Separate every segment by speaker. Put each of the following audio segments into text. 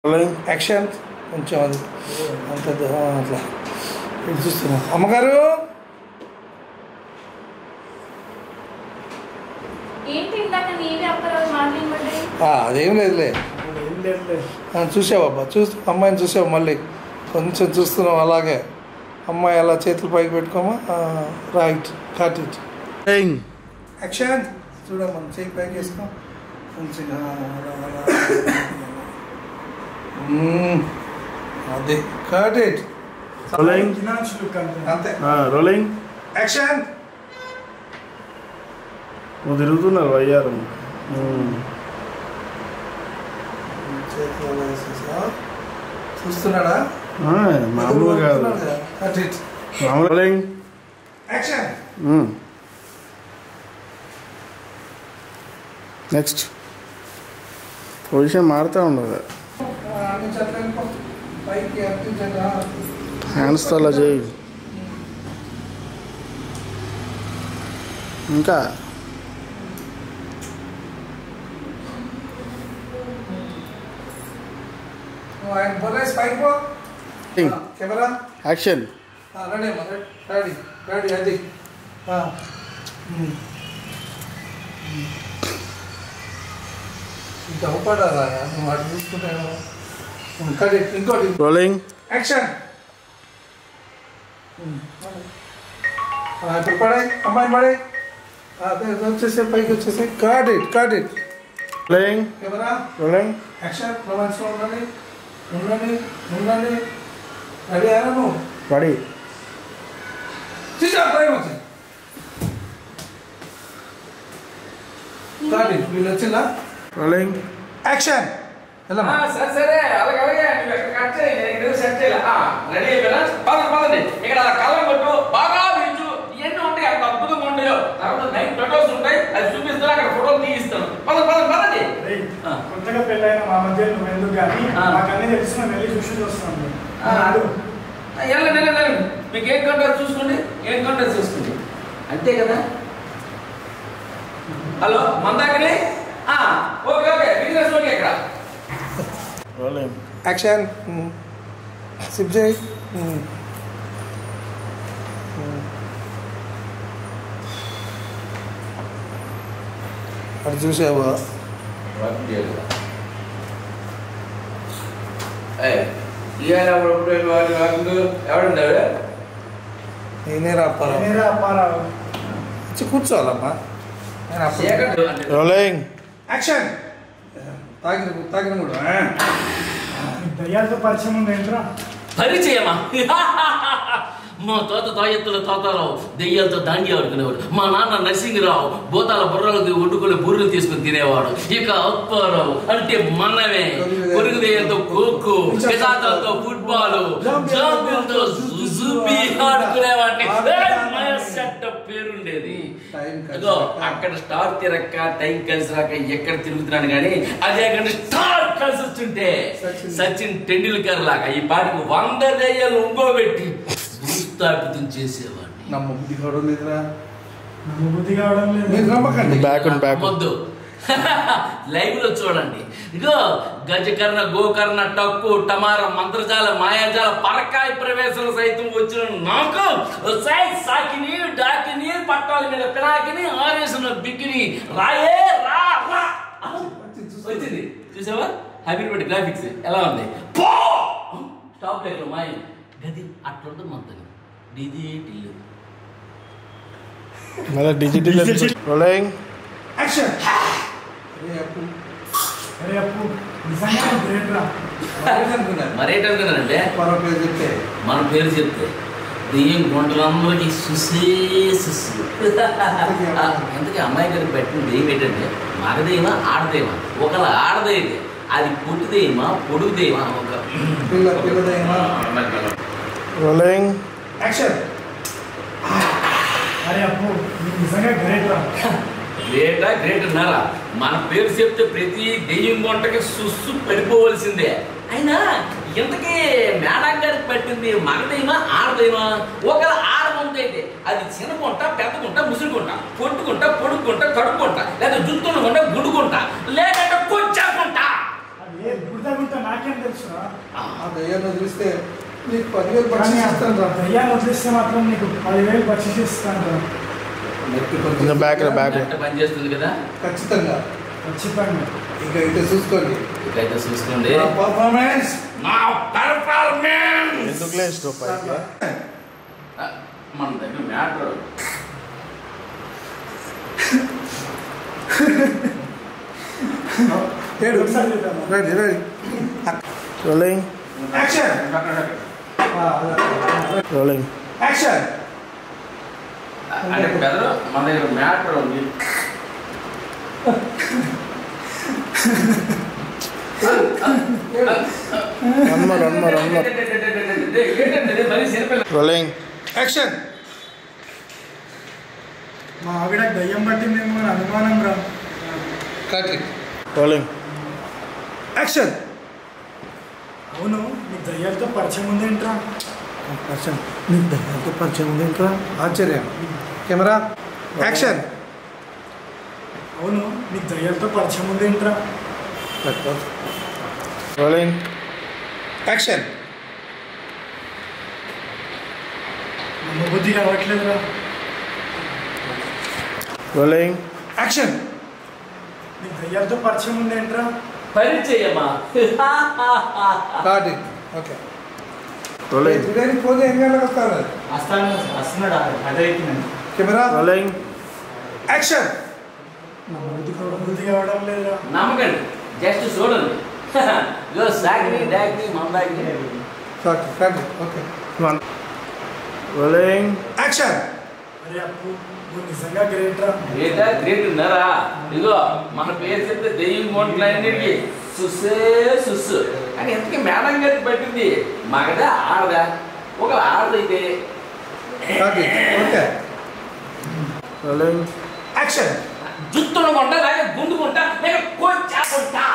Speaker 1: Action కొంచెం అది అంత అట్లా ఇది చూస్తున్నాం. అమ్మగారు అదేం లేదులే, చూసావబ్బా, అమ్మాయిని చూసావు, మళ్ళీ కొంచెం చూస్తున్నావు అలాగే. అమ్మాయి అలా చేతులు పైకి పెట్టుకోమా, రైట్, కట్ ఇట్, యాక్షన్. చూడమ్మా, చేయి పైకి వేసుకో మంచిగా, అదే, కట్ ఇట్, అంతే,
Speaker 2: రోలింగ్
Speaker 1: యాక్షన్.
Speaker 2: నువ్వు తిరుగుతున్నావు అయ్యారు,
Speaker 1: చూస్తున్నాడా,
Speaker 2: మామూలుగా కాదు.
Speaker 1: Cut it,
Speaker 2: rolling
Speaker 1: action.
Speaker 2: Next position మారుతూ ఉండదు,
Speaker 1: పైకి అర్పించండి,
Speaker 2: హ్యాండ్స్తో అలా చేయి. ఇంకా
Speaker 1: ఆయన బొర్రేసి పైకి పో, కెమెరా
Speaker 2: యాక్షన్.
Speaker 1: రెడీ అమ్మా, రెడీ రెడీ, అది ఇంకా అవపడాలా నువ్వు అటు చూసుకుంటాను. ఇంకోటి
Speaker 2: రోలింగ్
Speaker 1: యాక్షన్. ఇప్పుడు పడే అమ్మాయిని పడే, వచ్చేసే పైకి వచ్చేసే, cut it, cut it,
Speaker 2: rolling
Speaker 1: camera
Speaker 2: rolling
Speaker 1: action. రొమాన్స్లో ఉండండి, ఉండండి, ఉండండి, రెడీ అయినా నువ్వు
Speaker 2: రెడీ.
Speaker 1: చూసా టైం వచ్చింది, కట్ ఇట్, వీళ్ళు వచ్చిందా,
Speaker 2: రోలింగ్
Speaker 1: యాక్షన్.
Speaker 3: సరే అలాగే అలాగే కట్ చేయండి, సెట్ చేయాలి, రెడీ అయిపోయినా పదండి. ఇక్కడ కళ్ళం కొట్టు, బాగా వీచు, ఇవన్నీ ఉంటాయి, అంత అద్భుతంగా ఉంటాయో. తర్వాత నైట్ ఫొటోస్ ఉంటాయి, అది చూపిస్తాను, అక్కడ ఫోటోలు తీయిస్తాను. పదండి.
Speaker 4: కొత్తగా పెళ్ళైన మా మధ్య నువ్వు ఎందుకు కానీ మాకన్నీ తెలిసిన వెళ్ళి చూసి వస్తాను.
Speaker 3: వెళ్ళండి, మీకు ఏం కంటారు చూసుకోండి, ఏం కంటారు చూసుకోండి, అంతే కదా. Hello Mandakini, okay business okay. ఇక్కడ
Speaker 2: రోలింగ్
Speaker 1: యాక్షన్. సిప్ చేయి, అది చూసావా,
Speaker 3: ఎవడున్నాడు,
Speaker 1: నేనే రాపారావు, వచ్చి కూర్చోవాలమ్మా.
Speaker 2: Rolling
Speaker 1: action. తాగిన కూడా
Speaker 4: దయ్యాలతో పరిచయం ఉంది ఏంట్రా?
Speaker 3: పరిచయమా? మా తాయెత్తుల తాతారావు దెయ్యాలతో దాండి ఆడుకునేవాడు. మా నాన్న నరసింహరావు భూతాల బుర్రలకి వండుకునే బుర్రలు తీసుకుని తినేవాడు. ఇక అప్పారావు అంటే మనమే, పొరుగు దెయ్యాలతో ఖోఖో, పిసాచాలతో ఫుట్బాల్, జాంబులతో జూజూబీ ఆడుకునేవాడిని. పేరుండేది. అక్కడ స్టార్ తిరక్క టైం కలిసి రాక ఎక్కడ తిరుగుతున్నాను కానీ అదే అక్కడ స్టార్ కలిసి వస్తుంటే సచిన్ టెండూల్కర్ లాగా ఈ పాటికి 100 దెయ్యాలు ఉంగోబెట్టి స్థాపితం చేసేవాడిని.
Speaker 1: నమ్మబుద్ధి కావడం లేదురా,
Speaker 4: నమ్మబుద్ధి కావడం లేదు.
Speaker 1: మీరు నమ్మకండి,
Speaker 2: బ్యాక్
Speaker 3: వద్దు, లైవ్ లో చూడండి. ఇగో గజకర్ణ, గోకర్ణ, టక్కు, టమార, మంత్రజాల, మాయాజాల, పరకాయ ప్రవేశం సైతం వచ్చిన నాకు సాకిని, డాకిని, పట్టాల మీద పినాకిని, ఆరేసిన బిక్కిని, రాయే రా వచ్చింది. చూసావా హైబ్రిడ్ గ్రాఫిక్స్ ఎలా ఉంది? స్టాప్ లైట్ లో మాయ గది అట్లుంటుంది మొత్తం డిజిటల్.
Speaker 2: మళ్ళీ డిజిటల్. Rolling
Speaker 1: action.
Speaker 4: అరే అప్పు నిజంగా గ్రేట్ రా.
Speaker 3: మరేటనుకున్నానంటే మన పేరు చెప్తే దెయ్యం గుంటలందరికీ సుసే సుసు. ఎందుకు అమ్మాయి గారికి పెట్టిన దెయ్యం ఏంటంటే మగదెయ్యమా ఆడదేమా? ఒకళ్ళ ఆడదైతే అది పొట్టిదేమా పొడుగుదేమా? ఒక
Speaker 1: పిల్లదేమా.
Speaker 2: Rolling
Speaker 1: action.
Speaker 4: అరే అప్పు నిజంగా గ్రేట్ రా.
Speaker 3: గ్రేట్ అన్నారా? మన పేరు చెప్తే ప్రతి దెయ్యం గుంటకి సుస్సు పడిపోవలసిందే. అయినా ఇంతకీ మేడం గారికి పట్టింది మగదైమా ఆడదైమా? ఒకవేళ ఆడగుంట అయితే అది చిన్నగుంట, పెద్దగుంట, ముసుగుంట, పొట్టుకుంట, పొడుక్కుంట, కడుక్కుంట, లేదా జుత్తునుకుంట, గుడుకుంట, లేదంటే కొంచెంకుంట.
Speaker 4: గుర్తా నాకేం తెలుసురా?
Speaker 1: ఆ దయ్యాన్ని వదిలిస్తే నీకు 10,000 బక్షీస్ ఇస్తాను రా.
Speaker 4: దయ్యాన్ని వదిలిస్తే మాత్రం నీకు 10,000 బక్షీస్ ఇస్తాను రా.
Speaker 2: బ్యాక్
Speaker 3: పని చేస్తుంది కదా.
Speaker 1: ఖచ్చితంగా
Speaker 4: ఖచ్చితంగా.
Speaker 1: ఇక అయితే చూసుకోండి. పర్ఫార్మెన్స్
Speaker 2: ఎందుకులే స్టాప్ అయితే
Speaker 3: మన దగ్గర matter
Speaker 1: ready ready
Speaker 2: rolling
Speaker 1: action
Speaker 2: rolling
Speaker 1: action.
Speaker 3: అంటే బెదరు మన దగ్గర మ్యాటర్ ఉంది.
Speaker 2: One more rolling
Speaker 1: action.
Speaker 4: మా ఆవిడ దయ్యం పట్టిందేమో అని అనుమానం రా.
Speaker 1: Cut
Speaker 2: rolling
Speaker 1: action.
Speaker 4: అవును, నీకు దయ్యాలతో పరిచయం ఉందేంట్రా?
Speaker 1: యాక్షన్. నీకు దయ్యాలతో పరిచయం ఉందేంట్రా? ఆశ్చర్యం. Camera action.
Speaker 4: అవును, నీకు దయ్యాలతో పరిచయం ఉందేంట్రా?
Speaker 2: Rolling
Speaker 1: action.
Speaker 4: నమ్మబుద్ధి కావట్లేదురా.
Speaker 2: Rolling
Speaker 1: action.
Speaker 4: నీకు దయ్యాలతో పరిచయం ఉందేంట్రా?
Speaker 3: పరిచయమా?
Speaker 1: కాదు. ఓకే.
Speaker 2: రోలింగ్
Speaker 1: చూడడానికి పోతే ఎన్ని గంటలకు వస్తారు?
Speaker 4: వస్తున్నాడు అదే.
Speaker 1: Camera
Speaker 2: rolling
Speaker 1: action.
Speaker 4: బుద్ధి కావడం లేదురా.
Speaker 3: నమ్మకండి, జస్ట్ చూడండి. సాగిని డాగ్ని మందాగ్ని.
Speaker 1: కట్. ఓకే.
Speaker 2: Rolling
Speaker 1: action.
Speaker 4: అరే అప్పు, నువ్వు నిజంగా గ్రేట్ రా.
Speaker 3: గ్రేట్ ఉన్నారా? ఇదిగో మన పేరు చెప్తే దెయ్యం కొంటలన్నిటికీ సుస్సు. కానీ ఎంతకీ మేడం గారికి పట్టింది మగదా ఆడదా? ఒక ఆడదైతే
Speaker 1: ఓకే.
Speaker 2: Rolling
Speaker 1: action.
Speaker 3: జుత్తును కొంటా లేక గుండు కొంటా లేక కోచా కొంటా.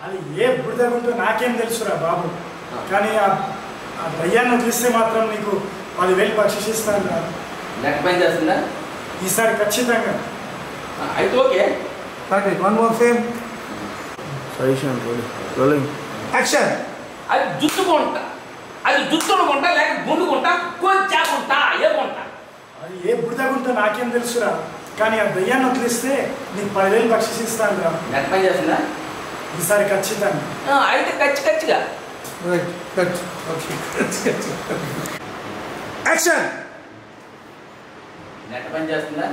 Speaker 4: అది ఏ బుడిదగుంటో నాకేం తెలుసురా బాబు. కానీ ఆ దయ్యాన్ని వదిలిస్తే మాత్రం నీకు 10,000 బక్షీస్ ఇస్తాను రా.
Speaker 3: నెట్ పని చేస్తుందా?
Speaker 4: ఈసారి ఖచ్చితంగా.
Speaker 3: అయితే okay.
Speaker 1: Cut. One more same
Speaker 2: suggestion rolling
Speaker 1: action.
Speaker 3: అది జుత్తును కొంటా లేక గుండు కొంటా కోచా కొంటా ఏ కొంటా.
Speaker 4: అది ఏ బుడిదగుంటో నాకేం తెలుసురా. కానీ ఆ దయ్యాన్ని వదిలిస్తే నీకు 10,000 బక్షీస్ ఇస్తాను రా.
Speaker 3: నెట్ పని చేస్తుందా?
Speaker 4: ఈసారి ఖచ్చితంగా.
Speaker 3: అయితే ఖచ్చిగా
Speaker 1: right. Cut. Okay. Action.
Speaker 3: Net పని చేస్తుందా?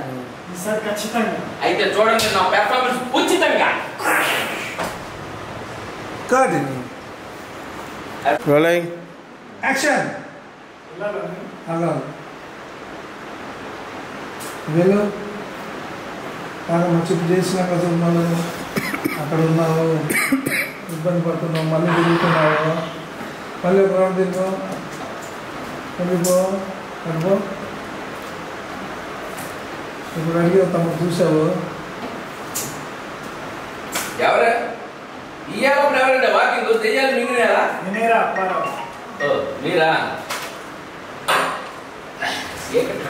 Speaker 4: ఈసారి ఖచ్చితంగా.
Speaker 3: అయితే చూడండి నా పెర్ఫార్మెన్స్ ఉచితంగా.
Speaker 1: కట్.
Speaker 2: Rolling
Speaker 1: action.
Speaker 4: వెళ్ళాలని.
Speaker 1: అలా వెళ్ళు. బాగా మంచి చేసినాక మళ్ళీ అక్కడ ఉన్నావు, ఇబ్బంది పడుతున్నావు, మళ్ళీ తిరుగుతున్నావు, మళ్ళీ ఒక రౌండ్ తిరుగు, వెళ్ళిపో అడిపో. ఇప్పుడు అడిగి తమ చూసావు.
Speaker 3: ఎవరు ఇయ్యాలప్పుడు ఎవరంటే వాకింగ్ దెయ్యాలు మింగినారా?
Speaker 4: నేనేరా అప్పారావు.
Speaker 3: మీరా?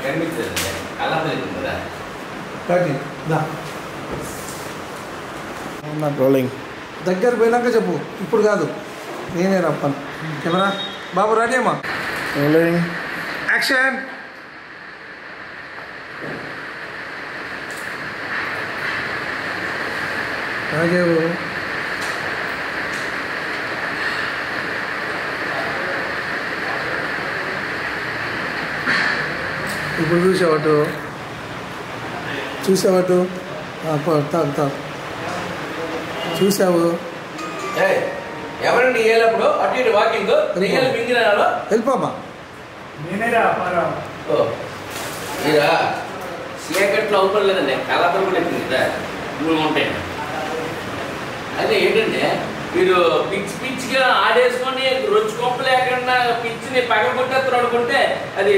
Speaker 3: కనిపించదు అలా తెలియదు కదా.
Speaker 1: కాకి దా
Speaker 2: రోలింగ్
Speaker 1: దగ్గర పోయినాక చెప్పు, ఇప్పుడు కాదు. నేనే రప్పను. కెమెరా బాబు రెడీ అమ్మా.
Speaker 2: Rolling
Speaker 1: action. రాజేవు ఇప్పుడు చూసావటు తాగు చూసావు.
Speaker 3: ఎవరండి ఇయ్యాలప్పుడు అటు ఇటు వాకింగ్ దెయ్యాలు మింగినారో
Speaker 1: వెళ్ళిపోమ్మా.
Speaker 4: నేనేరా అప్పారావు.
Speaker 3: మీరా చీకట్లో అవసరం లేదండి, కళాపరం కూడా కదా ఉంటాయి. అదే ఏంటంటే మీరు పిచ్చిగా ఆడేసుకొని రొచ్చు కొప్ప లేకుండా పిచ్చిని పగలగొట్టేస్తారు అనుకుంటే అది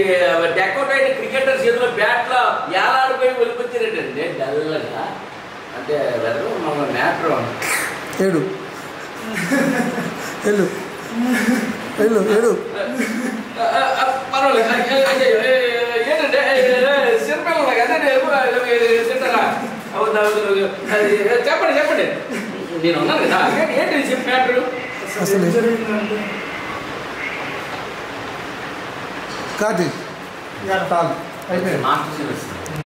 Speaker 3: డెకౌట్ అయిన క్రికెటర్ చేతిలో బ్యాట్లో ఏలాడిపోయి ఒలిపొచ్చారేటండి డల్గా. అంటే వెదరు మన మ్యాటర్
Speaker 1: ఏడు వెళ్ళు వెళ్ళు ఏడు.
Speaker 3: పర్వాలేదు ఏంటంటే చిన్నపిల్లలు కదా తింటారా? చెప్పండి నేను ఉన్నాను కదా. ఏంటి చెప్పి మ్యాటర్
Speaker 1: అసలు
Speaker 4: ఏం జరిగిందంటే
Speaker 1: కాటి చాలు అయిపోయింది.
Speaker 3: మాస్టర్ చేస్తారు